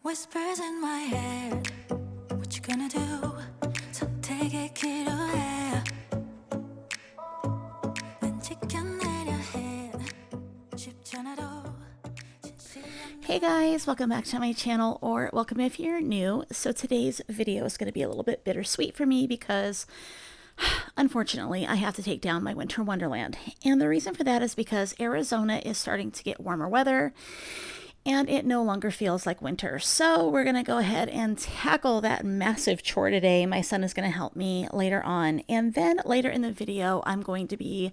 Whispers in my head. What you gonna do? 선택의 기로에 왠지 껴내려 해. 쉽지 않아도 Hey guys, welcome back to my channel, or welcome if you're new. So today's video is going to be a little bit bittersweet for me because unfortunately I have to take down my winter wonderland. And the reason for that is because Arizona is starting to get warmer weather and it no longer feels like winter. So we're going to go ahead and tackle that massive chore today. My son is going to help me later on. And then later in the video, I'm going to be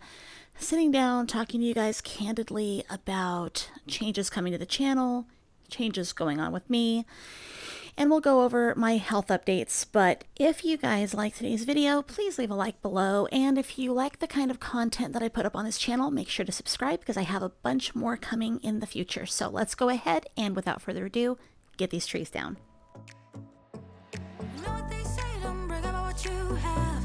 sitting down talking to you guys candidly about changes coming to the channel, changes going on with me, and we'll go over my health updates. But if you guys like today's video, please leave a like below, and if you like the kind of content that I put up on this channel, make sure to subscribe because I have a bunch more coming in the future. So let's go ahead and without further ado, get these trees down. You know what they say, don't brag about what you have.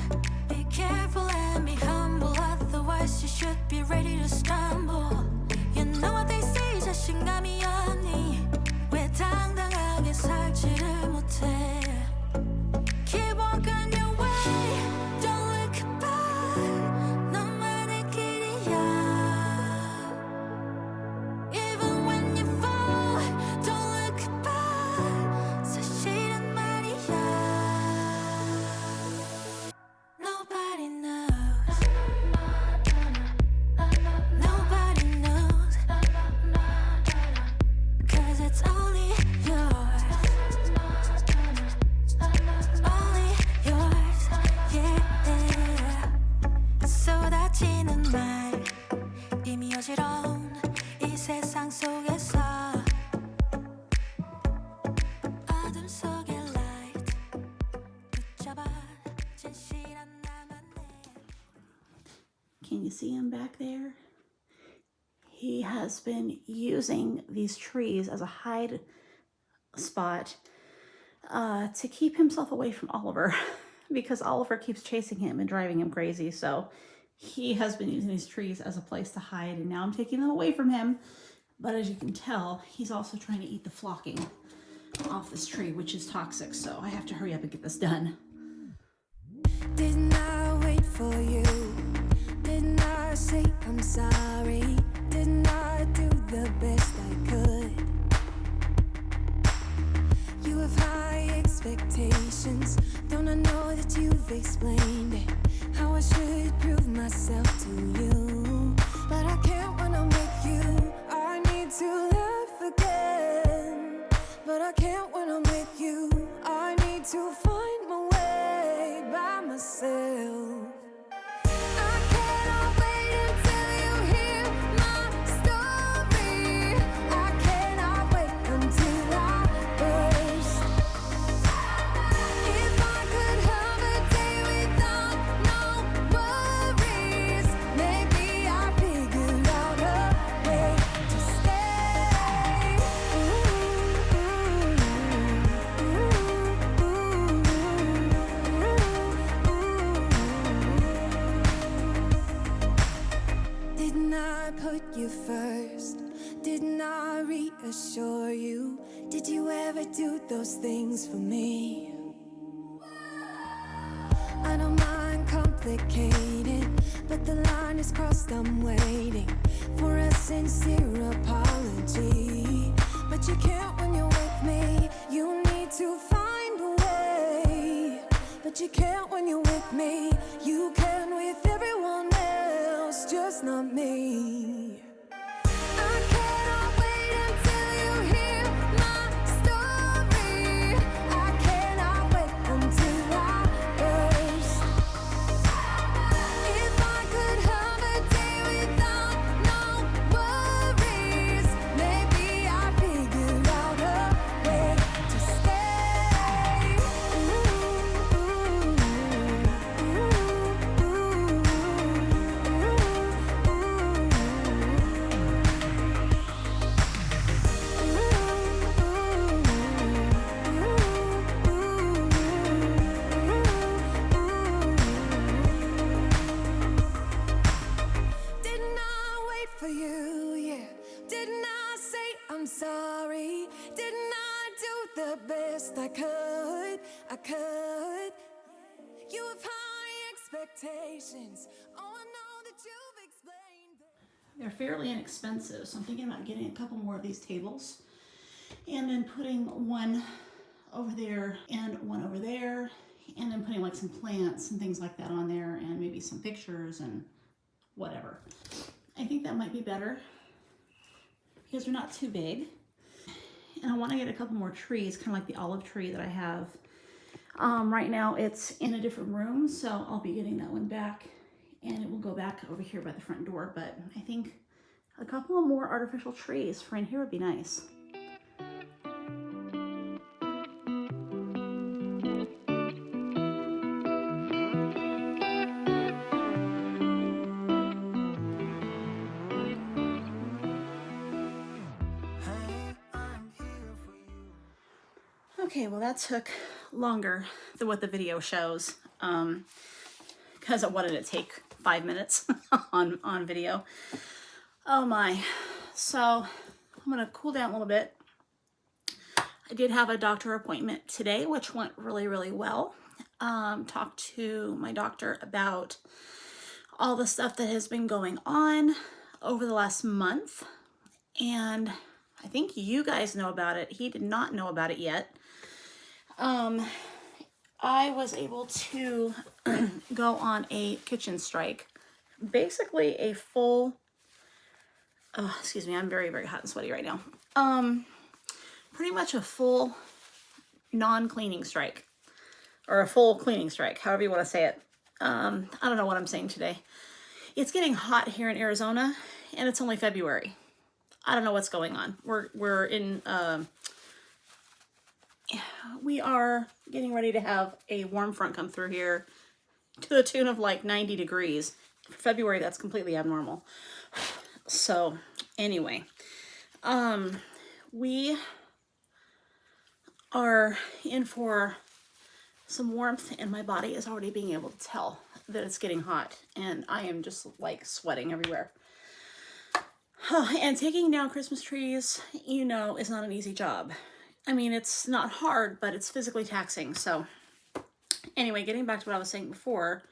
Be careful and be humble, otherwise you should be ready to stumble. You know what they say, 자신감이 없니? 왜 당당하게 살지를 못해? Keep walking your way, don't look back. 너만의 길이야. Even when you fall, don't look back. 사실은 말이야. Nobody knows. Nobody knows. 'Cause it's only yours. Only yours. Yeah. 쏟아지는 말 이미 어지러운 이 세상 속에서 어둠 속의 light 붙잡아 진실한 나만의. Can you see him back there? He has been using these trees as a hide spot to keep himself away from Oliver because Oliver keeps chasing him and driving him crazy. So he has been using these trees as a place to hide, and now I'm taking them away from him. But as you can tell, he's also trying to eat the flocking off this tree, which is toxic. So I have to hurry up and get this done. Didn't I wait for you? Didn't I say I'm sorry? Didn't I do the best I could? You have high expectations. Don't I know that you've explained it? How I should prove myself to you. But I can't when I'm with you. I need to laugh again. But I can't when I'm with you. I need to find my way by myself. I cannot wait until you hear my story. I cannot wait until I burst. If I could have a day without no worries, maybe I figured out a way to stay. Didn't I put you first? Didn't I reassure you? Did you ever do those things for me? I don't mind complicated, but the line is crossed. I'm waiting for a sincere apology. But you can't when you're with me. You need to find a way. But you can't when you're with me. You can with everyone else, just not me. I cannot wait until you hear my story. I cannot wait until I burst. If I could have a day without no worries, maybe I figured out a way to stay. best I could. I could. You have high expectations. Oh, I know that you've explained them. They're fairly inexpensive, so I'm thinking about getting a couple more of these tables and then putting one over there and one over there, and then putting like some plants and things like that on there, and maybe some pictures and whatever. I think that might be better because they're not too big. And I want to get a couple more trees, kind of like the olive tree that I have. Right now it's in a different room, so I'll be getting that one back, and it will go back over here by the front door. But I think a couple of more artificial trees for in here would be nice. Okay, well that took longer than what the video shows, because I wanted it to take 5 minutes on video. Oh my. So I'm gonna cool down a little bit. I did have a doctor appointment today, which went really, really well. Talked to my doctor about all the stuff that has been going on over the last month, and I think you guys know about it. He did not know about it yet. I was able to go on a kitchen strike, basically a full, excuse me, I'm very, very hot and sweaty right now. Pretty much a full non-cleaning strike, or a full cleaning strike, however you want to say it. I don't know what I'm saying today. It's getting hot here in Arizona, and it's only February. I don't know what's going on. We're in, we are getting ready to have a warm front come through here to the tune of like 90 degrees. For February, that's completely abnormal. So anyway, we are in for some warmth, and my body is already being able to tell that it's getting hot, and I am just like sweating everywhere. And taking down Christmas trees, you know, is not an easy job. I mean, it's not hard, but it's physically taxing. So anyway, getting back to what I was saying before,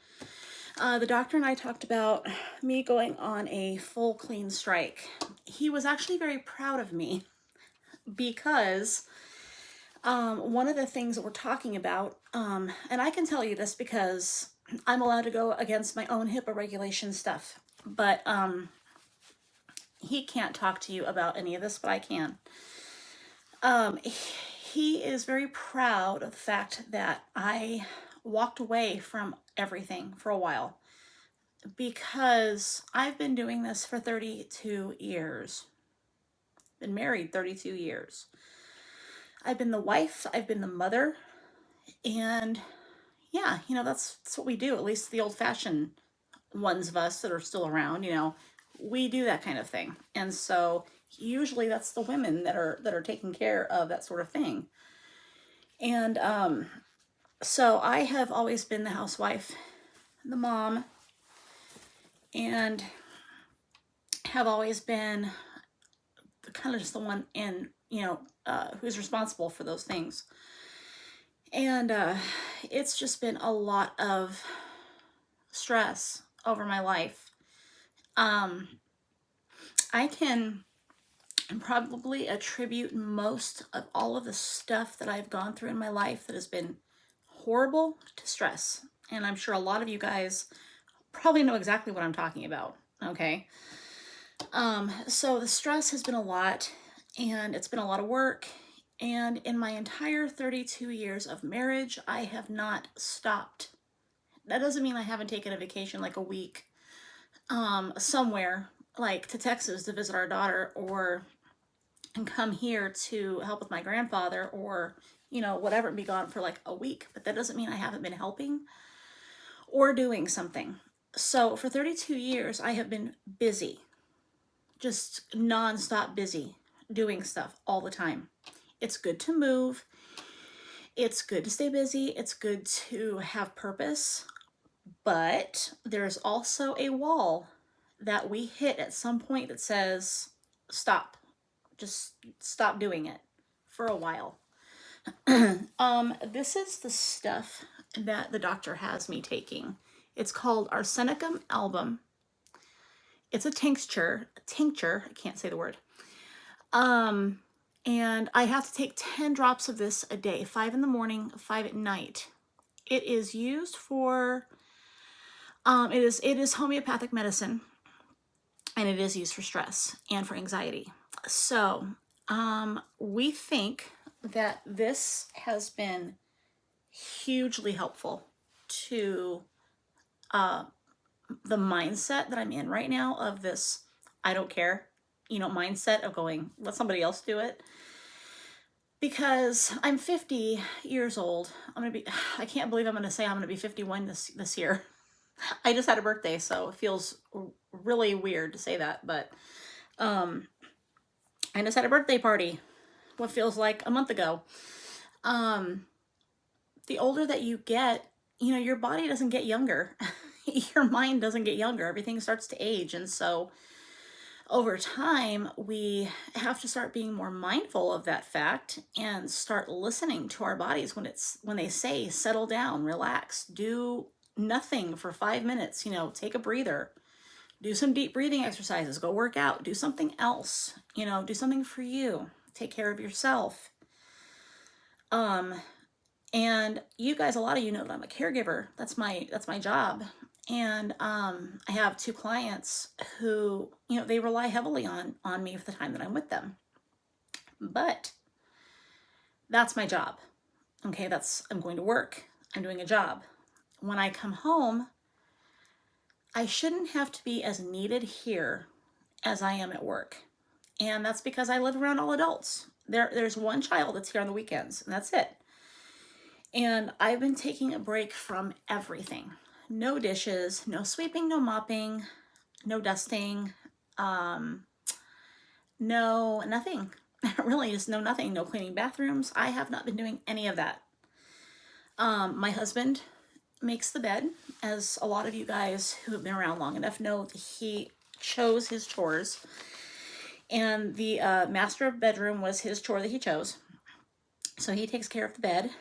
the doctor and I talked about me going on a full clean strike. He was actually very proud of me because one of the things that we're talking about, and I can tell you this because I'm allowed to go against my own HIPAA regulation stuff, but he can't talk to you about any of this, but I can. He is very proud of the fact that I walked away from everything for a while, because I've been doing this for 32 years. Been married 32 years. I've been the wife, I've been the mother, and yeah, you know, that's what we do, at least the old-fashioned ones of us that are still around, you know, we do that kind of thing. And so usually that's the women that are taking care of that sort of thing. And so I have always been the housewife, the mom, and have always been kind of just the one in, you know, who's responsible for those things. And it's just been a lot of stress over my life. I can probably attribute most of all of the stuff that I've gone through in my life that has been horrible to stress. And I'm sure a lot of you guys probably know exactly what I'm talking about, okay? So the stress has been a lot, and it's been a lot of work. And in my entire 32 years of marriage, I have not stopped. That doesn't mean I haven't taken a vacation, like a week, somewhere, like to Texas to visit our daughter, or and come here to help with my grandfather, or, you know, whatever, and be gone for like a week. But that doesn't mean I haven't been helping or doing something. So for 32 years, I have been busy, just nonstop busy, doing stuff all the time. It's good to move. It's good to stay busy. It's good to have purpose. But there's also a wall that we hit at some point that says, stop. Just stop doing it for a while. This is the stuff that the doctor has me taking. It's called arsenicum album. It's a tincture, I can't say the word. And I have to take 10 drops of this a day, 5 in the morning, 5 at night. It is used for, it is homeopathic medicine, and it is used for stress and for anxiety. So, we think that this has been hugely helpful to the mindset that I'm in right now of this I don't care, mindset of going, let somebody else do it. Because I'm 50 years old. I can't believe I'm going to say I'm going to be 51 this year. I just had a birthday, so it feels really weird to say that, but I just had a birthday party, what feels like a month ago. The older that you get, your body doesn't get younger. Your mind doesn't get younger. Everything starts to age. And so over time, we have to start being more mindful of that fact and start listening to our bodies when they say, settle down, relax, do nothing for 5 minutes, take a breather, do some deep breathing exercises, go work out, do something else, do something for you, take care of yourself. And you guys, a lot of you know that I'm a caregiver. That's my job. And I have 2 clients who, they rely heavily on me for the time that I'm with them. But that's my job. Okay, I'm going to work. I'm doing a job. When I come home, I shouldn't have to be as needed here as I am at work. And that's because I live around all adults. There's one child that's here on the weekends, and that's it. And I've been taking a break from everything. No dishes, no sweeping, no mopping, no dusting, no nothing. Really, just no nothing. No cleaning bathrooms. I have not been doing any of that. My husband makes the bed, as a lot of you guys who have been around long enough know that he chose his chores. And the master bedroom was his chore that he chose. So he takes care of the bed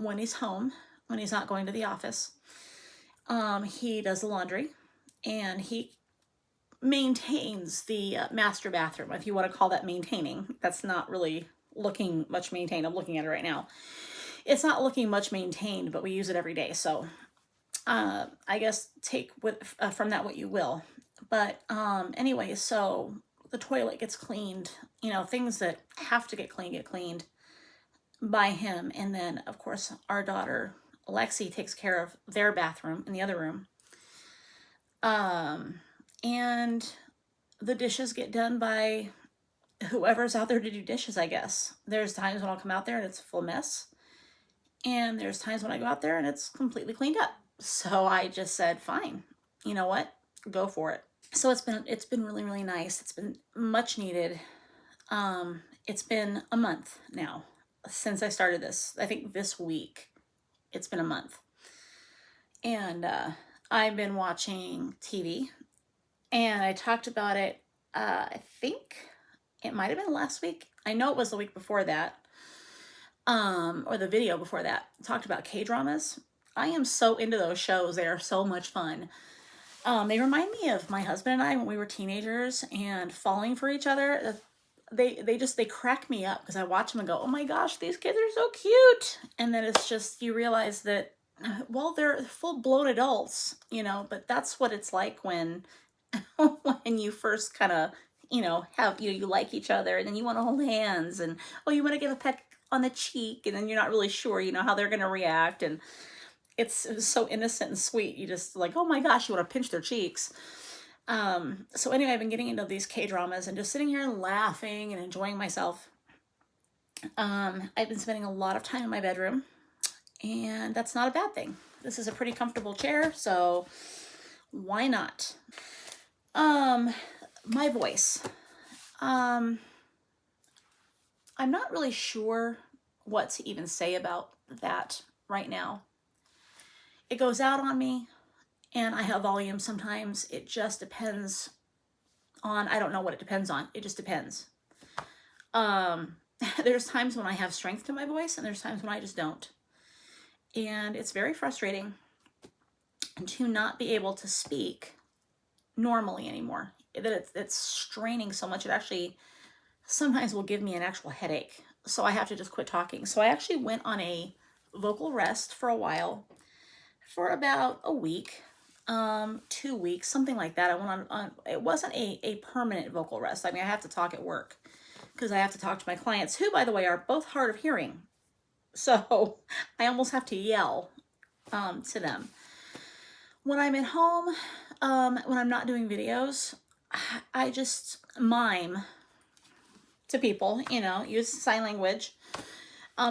when he's home, when he's not going to the office. He does the laundry, and he maintains the master bathroom, if you want to call that maintaining. That's not really looking much maintained. I'm looking at it right now. It's not looking much maintained, but we use it every day. So I guess take from that what you will. But anyway, so the toilet gets cleaned. Things that have to get cleaned by him. And then, of course, our daughter, Lexi, takes care of their bathroom in the other room. And the dishes get done by whoever's out there to do dishes, I guess. There's times when I'll come out there and it's a full mess. And there's times when I go out there and it's completely cleaned up. So I just said, fine, you know what? Go for it. So it's been really, really nice. It's been much needed. It's been a month now since I started this. I think this week it's been a month. And I've been watching TV, and I talked about it, I think it might have been last week. I know it was the week before that, or the video before that. I talked about K-dramas. I am so into those shows. They are so much fun. They remind me of my husband and I when we were teenagers and falling for each other. They crack me up because I watch them and go, oh my gosh, these kids are so cute. And then it's just, you realize that, well, they're full-blown adults, but that's what it's like when you first kind of, have, you like each other, and then you want to hold hands, and, oh, you want to give a peck on the cheek, and then you're not really sure, how they're going to react. And it's so innocent and sweet. You just like, oh my gosh, you want to pinch their cheeks. So anyway, I've been getting into these K-dramas and just sitting here laughing and enjoying myself. I've been spending a lot of time in my bedroom, and that's not a bad thing. This is a pretty comfortable chair, so why not? My voice. I'm not really sure what to even say about that right now. It goes out on me, and I have volume sometimes. It just depends on, I don't know what it depends on. It just depends. there's times when I have strength to my voice and there's times when I just don't. And it's very frustrating to not be able to speak normally anymore. That it's straining so much. It actually sometimes will give me an actual headache. So I have to just quit talking. So I actually went on a vocal rest for a while, for about a week, 2 weeks, something like that. I went on it wasn't a permanent vocal rest. I mean, I have to talk at work because I have to talk to my clients, who, by the way, are both hard of hearing. So I almost have to yell to them. When I'm at home, when I'm not doing videos, I just mime to people, use sign language,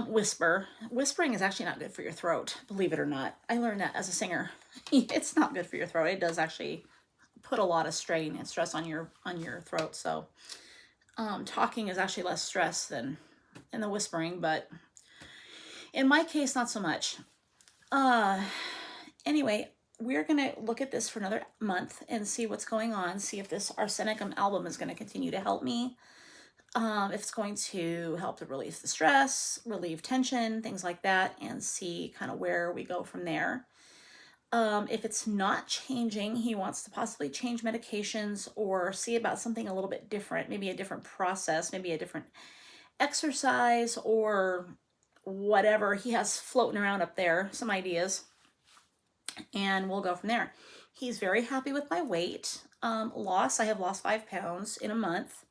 whisper. Whispering is actually not good for your throat, believe it or not. I learned that as a singer. It's not good for your throat. It does actually put a lot of strain and stress on your throat. So talking is actually less stress than in the whispering, but in my case, not so much. Anyway, we're going to look at this for another month and see what's going on, see if this arsenicum album is going to continue to help me, if it's going to help to release the stress, relieve tension, things like that, and see kind of where we go from there. If it's not changing, he wants to possibly change medications or see about something a little bit different, maybe a different process, maybe a different exercise or whatever he has floating around up there, some ideas, and we'll go from there. He's very happy with my weight loss. I have lost 5 pounds in a month,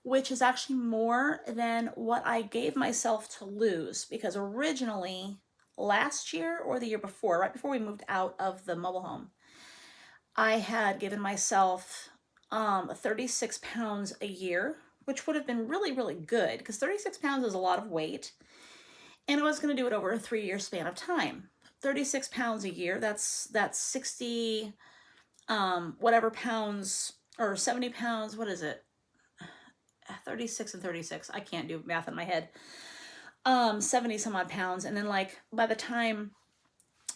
which is actually more than what I gave myself to lose, because originally last year or the year before, right before we moved out of the mobile home, I had given myself 36 pounds a year, which would have been really, really good, because 36 pounds is a lot of weight, and I was going to do it over a 3-year span of time. 36 pounds a year, that's 60 whatever pounds, or 70 pounds, what is it? 36 and 36. I can't do math in my head. 70 some odd pounds. And then like by the time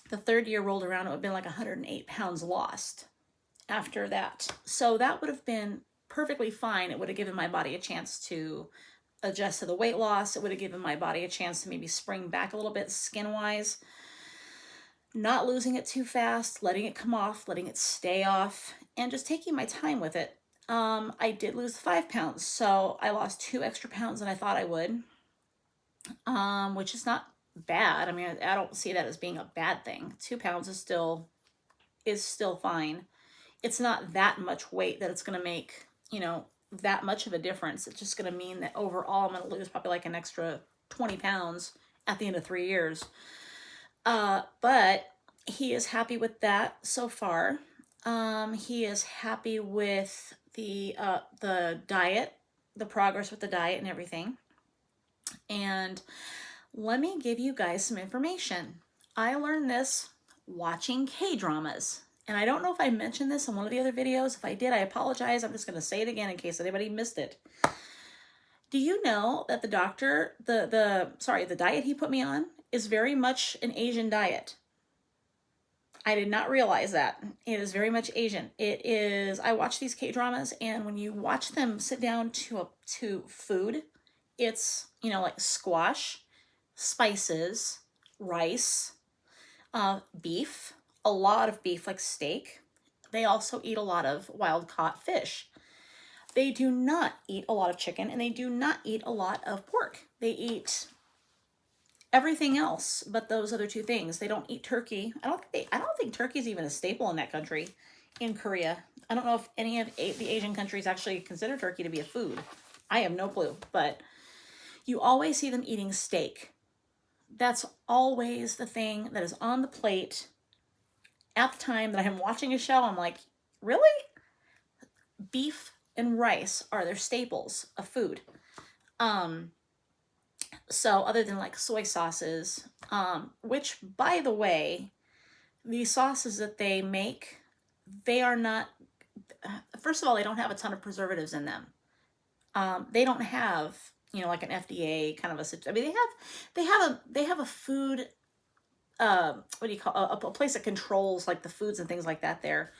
the 3rd year rolled around, it would have been like 108 pounds lost after that. So that would have been perfectly fine. It would have given my body a chance to adjust to the weight loss. It would have given my body a chance to maybe spring back a little bit skin-wise. Not losing it too fast, letting it come off, letting it stay off, and just taking my time with it. I did lose 5 pounds, so I lost 2 extra pounds than I thought I would, which is not bad. I mean, I don't see that as being a bad thing. 2 pounds is still fine. It's not that much weight that it's going to make, that much of a difference. It's just going to mean that overall I'm going to lose probably like an extra 20 pounds at the end of 3 years. But he is happy with that so far. He is happy with the diet, the progress with the diet and everything. And let me give you guys some information. I learned this watching K-dramas. And I don't know if I mentioned this in one of the other videos. If I did, I apologize. I'm just going to say it again in case anybody missed it. Do you know that the doctor, the diet he put me on is very much an Asian diet? I did not realize that. It is very much Asian. It is, I watch these K-dramas, and when you watch them sit down to food, it's, like squash, spices, rice, beef, a lot of beef, like steak. They also eat a lot of wild-caught fish. They do not eat a lot of chicken, and they do not eat a lot of pork. They eat everything else but those other 2 things. They don't eat turkey. I don't think turkey is even a staple in that country, in Korea. I don't know if any of the Asian countries actually consider turkey to be a food. I have no clue, but you always see them eating steak. That's always the thing that is on the plate at the time that I'm watching a show. I'm like, really? Beef and rice are their staples of food. So other than like soy sauces, which, by the way, the sauces that they make, they are not, first of all, they don't have a ton of preservatives in them. They don't have, like an FDA kind of a, I mean, they have a food, what do you call, a place that controls like the foods and things like that there.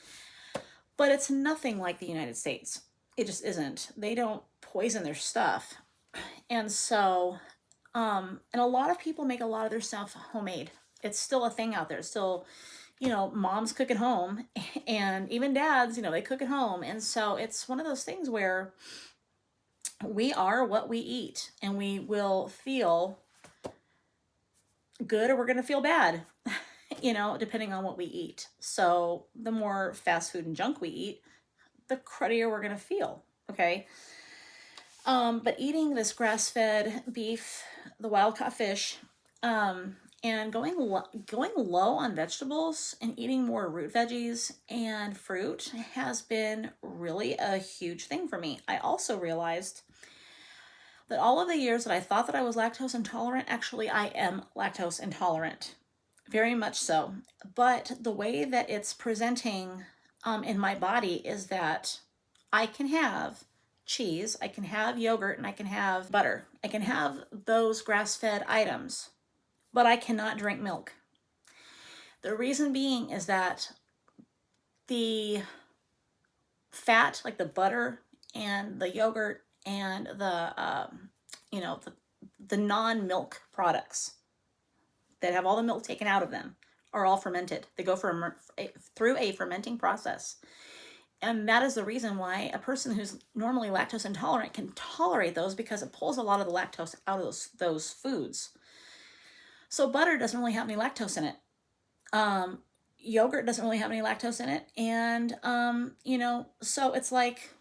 But it's nothing like the United States. It just isn't. They don't poison their stuff. And so, and a lot of people make a lot of their stuff homemade. It's still a thing out there. It's still, moms cook at home and even dads, they cook at home. And so it's one of those things where we are what we eat, and we will feel good or we're going to feel bad, depending on what we eat. So the more fast food and junk we eat, the cruddier we're going to feel. Okay. But eating this grass-fed beef, the wild caught fish, and going low on vegetables and eating more root veggies and fruit has been really a huge thing for me. I also realized that all of the years that I thought that I was lactose intolerant, actually I am lactose intolerant, very much so. But the way that it's presenting in my body is that I can have cheese, I can have yogurt, and I can have butter. I can have those grass-fed items, but I cannot drink milk. The reason being is that the fat, like the butter and the yogurt and the non-milk products that have all the milk taken out of them are all fermented. They go through a fermenting process. And that is the reason why a person who's normally lactose intolerant can tolerate those, because it pulls a lot of the lactose out of those foods. So butter doesn't really have any lactose in it. Yogurt doesn't really have any lactose in it. And, so it's like,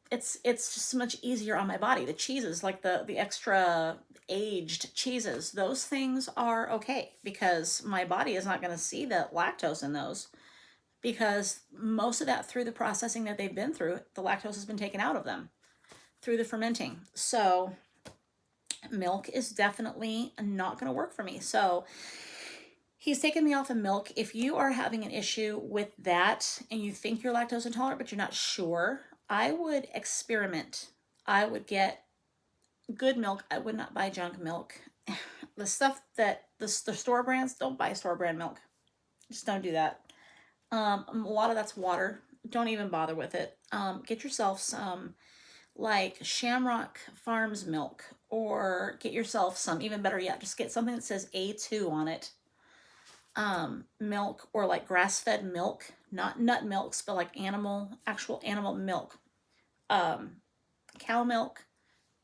it's just much easier on my body. The cheeses, like the extra aged cheeses, those things are okay because my body is not going to see the lactose in those, because most of that, through the processing that they've been through, the lactose has been taken out of them through the fermenting. So milk is definitely not going to work for me. So he's taken me off of milk. If you are having an issue with that and you think you're lactose intolerant, but you're not sure, I would experiment. I would get good milk. I would not buy junk milk. The stuff that the store brands, don't buy store brand milk. Just don't do that. A lot of that's water. Don't even bother with it. Get yourself some like Shamrock Farms milk, or get yourself some, even better yet, just get something that says A2 on it. Milk, or like grass-fed milk, not nut milks, but like actual animal milk. Cow milk,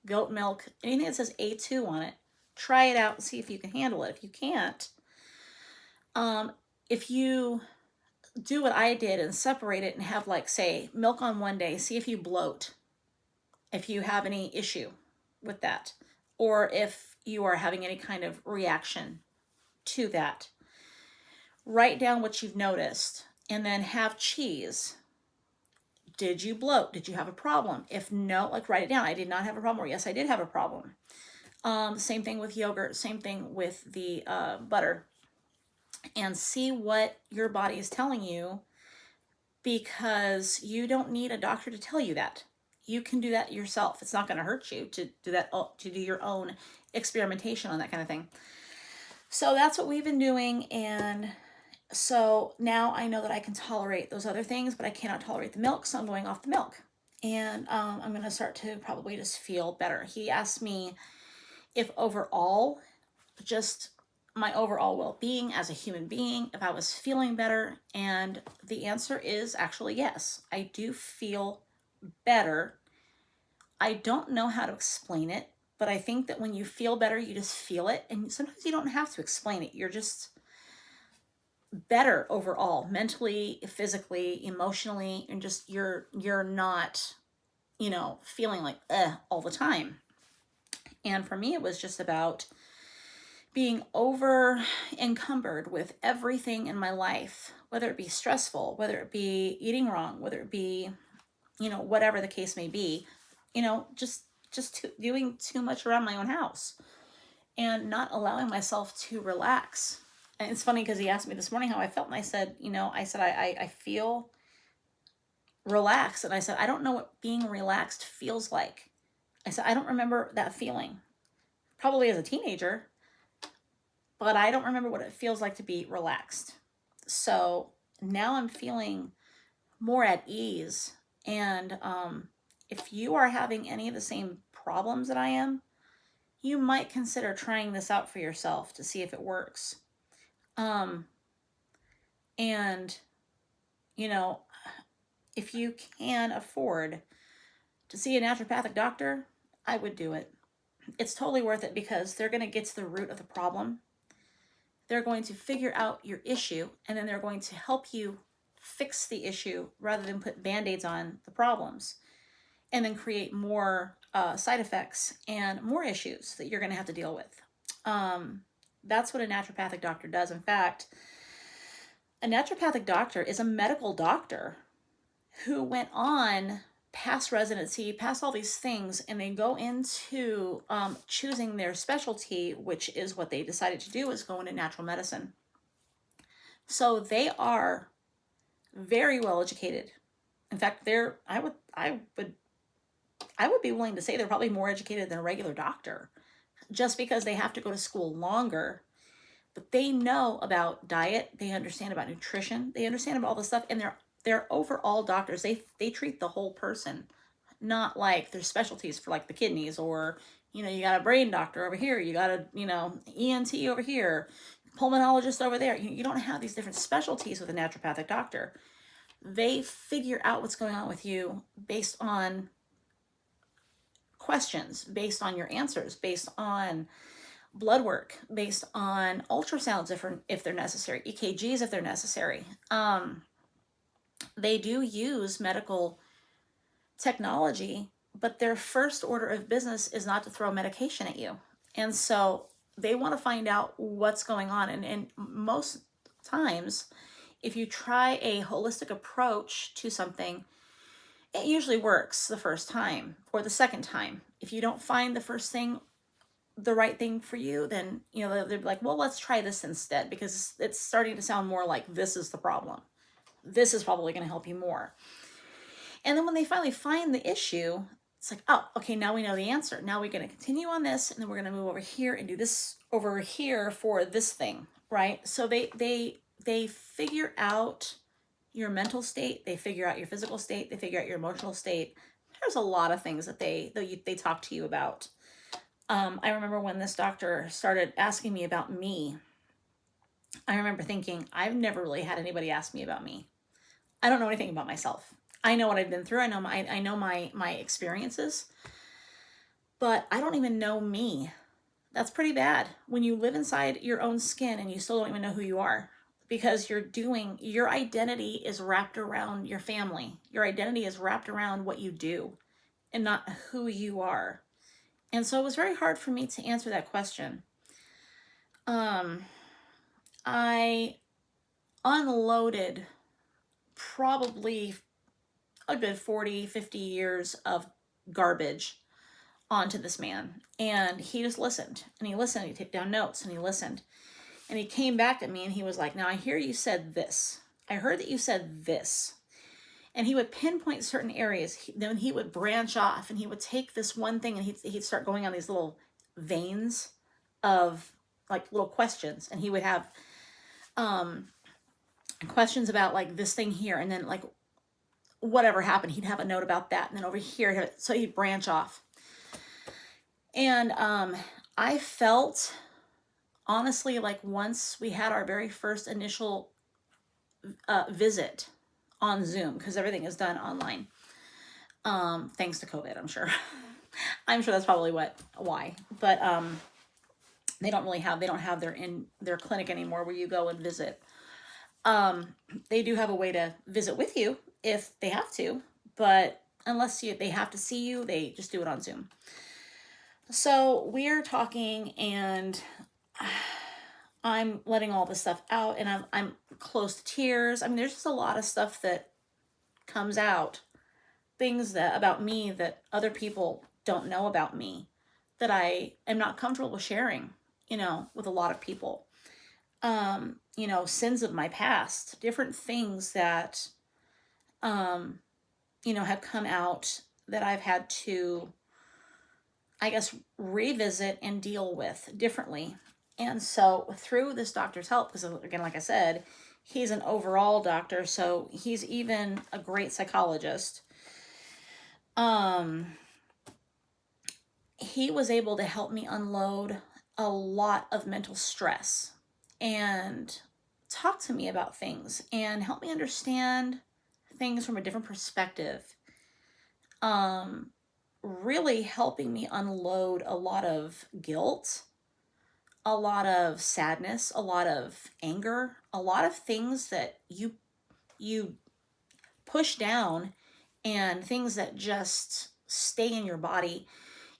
goat milk, anything that says A2 on it. Try it out and see if you can handle it. If you can't, if you do what I did and separate it and have, like, say, milk on one day, see if you bloat, if you have any issue with that, or if you are having any kind of reaction to that. Write down what you've noticed, and then have cheese. Did you bloat? Did you have a problem? If no, like, write it down. I did not have a problem, or yes, I did have a problem. Same thing with yogurt, same thing with the butter. And see what your body is telling you, because you don't need a doctor to tell you that. You can do that yourself. It's not going to hurt you to do that, to do your own experimentation on that kind of thing. So that's what we've been doing. And so now I know that I can tolerate those other things, but I cannot tolerate the milk. So I'm going off the milk. And I'm going to start to probably just feel better. He asked me if overall, just my overall well-being as a human being, if I was feeling better. And the answer is actually yes. I do feel better. I don't know how to explain it, but I think that when you feel better, you just feel it. And sometimes you don't have to explain it. You're just better overall, mentally, physically, emotionally, and just you're not, feeling like all the time. And for me, it was just about being over encumbered with everything in my life, whether it be stressful, whether it be eating wrong, whether it be, whatever the case may be, just doing too much around my own house and not allowing myself to relax. And it's funny because he asked me this morning how I felt, and I said, I feel relaxed. And I said, I don't know what being relaxed feels like. I said, I don't remember that feeling. Probably as a teenager, but I don't remember what it feels like to be relaxed. So now I'm feeling more at ease. And if you are having any of the same problems that I am, you might consider trying this out for yourself to see if it works. And, you know, if you can afford to see a naturopathic doctor, I would do it. It's totally worth it because they're going to get to the root of the problem. They're going to figure out your issue, and then they're going to help you fix the issue rather than put band-aids on the problems and then create more side effects and more issues that you're going to have to deal with. That's what a naturopathic doctor does. In fact, a naturopathic doctor is a medical doctor who went on past residency, past all these things, and they go into choosing their specialty, which is what they decided to do, is go into natural medicine. So they are very well educated. In fact, I would be willing to say they're probably more educated than a regular doctor, just because they have to go to school longer. But they know about diet, they understand about nutrition, they understand about all this stuff, and they're overall doctors. They treat the whole person, not like their specialties for like the kidneys, or you got a brain doctor over here, you got a ENT over here, pulmonologist over there. You don't have these different specialties with a naturopathic doctor. They figure out what's going on with you based on questions, based on your answers, based on blood work, based on ultrasounds if they're necessary, EKGs if they're necessary. They do use medical technology, but their first order of business is not to throw medication at you. And so they want to find out what's going on. And most times, if you try a holistic approach to something, it usually works the first time or the second time. If you don't find the first thing the right thing for you, then they're like, well, let's try this instead, because it's starting to sound more like this is the problem. This is probably going to help you more. And then when they finally find the issue, it's like, oh, okay, now we know the answer. Now we're going to continue on this, and then we're going to move over here and do this over here for this thing, right? So they figure out your mental state, they figure out your physical state, they figure out your emotional state. There's a lot of things that they talk to you about. I remember when this doctor started asking me about me, I remember thinking, I've never really had anybody ask me about me. I don't know anything about myself. I know what I've been through. I know my experiences, but I don't even know me. That's pretty bad when you live inside your own skin and you still don't even know who you are, because your identity is wrapped around your family. Your identity is wrapped around what you do and not who you are. And so it was very hard for me to answer that question. I unloaded probably a good 40, 50 years of garbage onto this man. And he just listened, and he listened, and he took down notes, and he listened. And he came back at me and he was like, now I hear you said this. I heard that you said this. And he would pinpoint certain areas. Then he would branch off, and he would take this one thing, and he'd start going on these little veins of like little questions. And he would have questions about like this thing here, and then like whatever happened, he'd have a note about that. And then over here, so he'd branch off. And I felt, honestly, like once we had our very first initial visit on Zoom, because everything is done online, thanks to COVID, I'm sure. I'm sure that's probably why. But they don't have their clinic anymore where you go and visit. They do have a way to visit with you if they have to, but unless they have to see you, they just do it on Zoom. So we're talking, and I'm letting all this stuff out, and I'm close to tears. I mean, there's just a lot of stuff that comes out, things about me that other people don't know about me, that I am not comfortable with sharing, with a lot of people. Sins of my past, different things that, have come out that I've had to, I guess, revisit and deal with differently. And so through this doctor's help, because again, like I said, he's an overall doctor, so he's even a great psychologist. he was able to help me unload a lot of mental stress and talk to me about things and help me understand things from a different perspective. Really helping me unload a lot of guilt, a lot of sadness, a lot of anger, a lot of things that you push down, and things that just stay in your body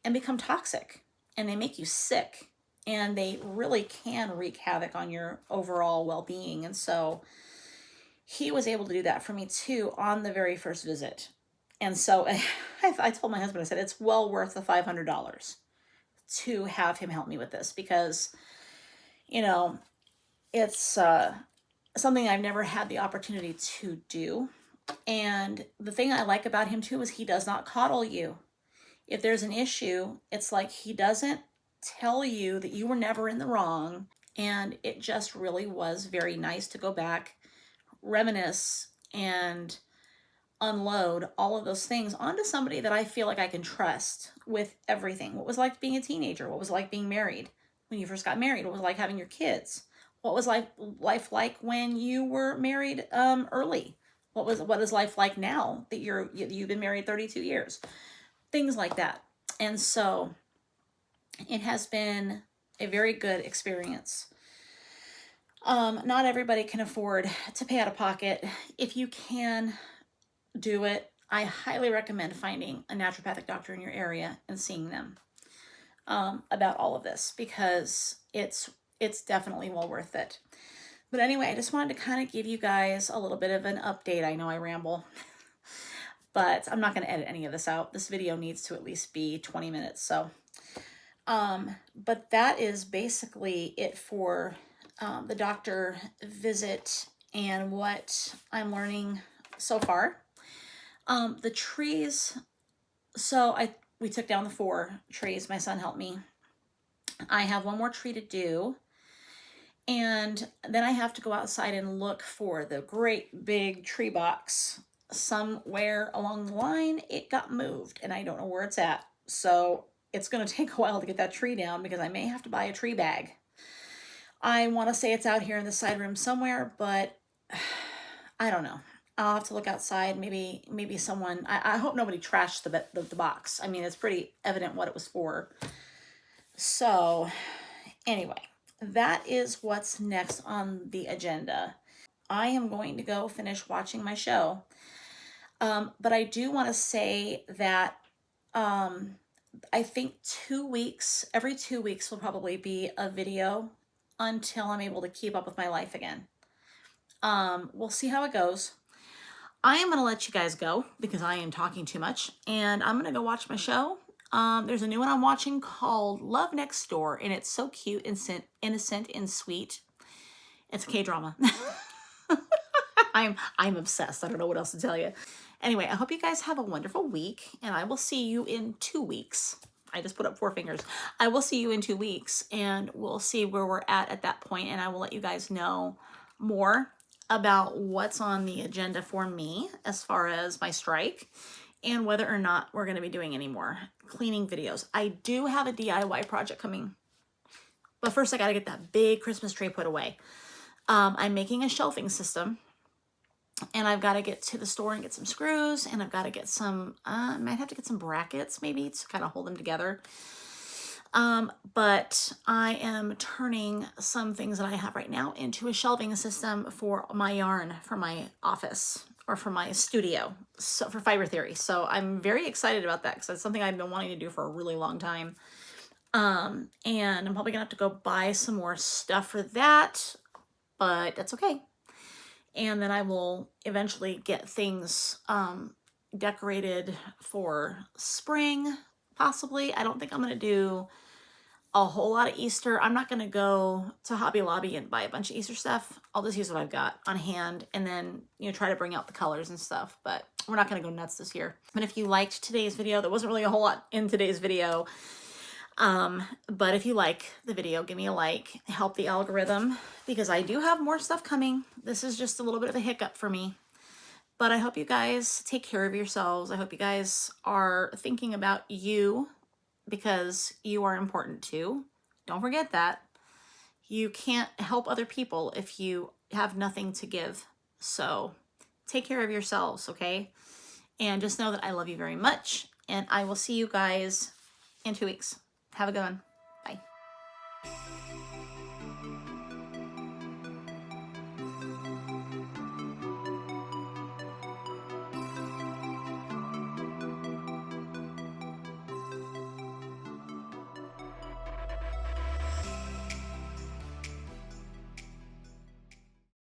and become toxic, and they make you sick, and they really can wreak havoc on your overall well-being. And so he was able to do that for me too on the very first visit. And so I told my husband, I said, it's well worth the $500 to have him help me with this, because, you know, it's something I've never had the opportunity to do. And the thing I like about him too is he does not coddle you. If there's an issue, it's like he doesn't tell you that you were never in the wrong. And it just really was very nice to go back, reminisce, and unload all of those things onto somebody that I feel like I can trust with everything. What was it like being a teenager? What was it like being married when you first got married? What was it like having your kids? What was life like when you were married early? What is life like now that you've been married 32 years? Things like that. And so it has been a very good experience. Not everybody can afford to pay out of pocket. If you can do it, I highly recommend finding a naturopathic doctor in your area and seeing them about all of this, because it's definitely well worth it. But anyway, I just wanted to kind of give you guys a little bit of an update. I know I ramble, but I'm not going to edit any of this out. This video needs to at least be 20 minutes. So, but that is basically it for the doctor visit and what I'm learning so far. The trees, so we took down the 4 trees. My son helped me. I have one more tree to do. And then I have to go outside and look for the great big tree box. Somewhere along the line, it got moved, and I don't know where it's at. So it's going to take a while to get that tree down, because I may have to buy a tree bag. I want to say it's out here in the side room somewhere, but I don't know. I'll have to look outside. Maybe someone, I hope nobody trashed the box. I mean, it's pretty evident what it was for. So anyway, that is what's next on the agenda. I am going to go finish watching my show. But I do want to say that I think every 2 weeks will probably be a video until I'm able to keep up with my life again. We'll see how it goes. I am going to let you guys go because I am talking too much, and I'm going to go watch my show. There's a new one I'm watching called Love Next Door, and it's so cute, innocent, and sweet. It's a K-drama. I'm obsessed. I don't know what else to tell you. Anyway, I hope you guys have a wonderful week, and I will see you in 2 weeks. I just put up 4 fingers. I will see you in 2 weeks, and we'll see where we're at that point, and I will let you guys know more about what's on the agenda for me as far as my strike, and whether or not we're going to be doing any more cleaning videos. I do have a DIY project coming, but first I got to get that big Christmas tree put away. I'm making a shelving system, and I've got to get to the store and get some screws, and I've got to get some, I might have to get some brackets maybe to kind of hold them together. But I am turning some things that I have right now into a shelving system for my yarn for my office or for my studio, so for Fiber Theory. So I'm very excited about that because that's something I've been wanting to do for a really long time. And I'm probably gonna have to go buy some more stuff for that, but that's okay. And then I will eventually get things decorated for spring, possibly. I don't think I'm gonna do a whole lot of Easter. I'm not gonna go to Hobby Lobby and buy a bunch of Easter stuff. I'll just use what I've got on hand and then, you know, try to bring out the colors and stuff, but we're not gonna go nuts this year. But if you liked today's video, there wasn't really a whole lot in today's video. But if you like the video, give me a like, help the algorithm, because I do have more stuff coming. This is just a little bit of a hiccup for me. But I hope you guys take care of yourselves. I hope you guys are thinking about you because you are important too. Don't forget that. You can't help other people if you have nothing to give. So take care of yourselves, okay? And just know that I love you very much. And I will see you guys in 2 weeks. Have a good one.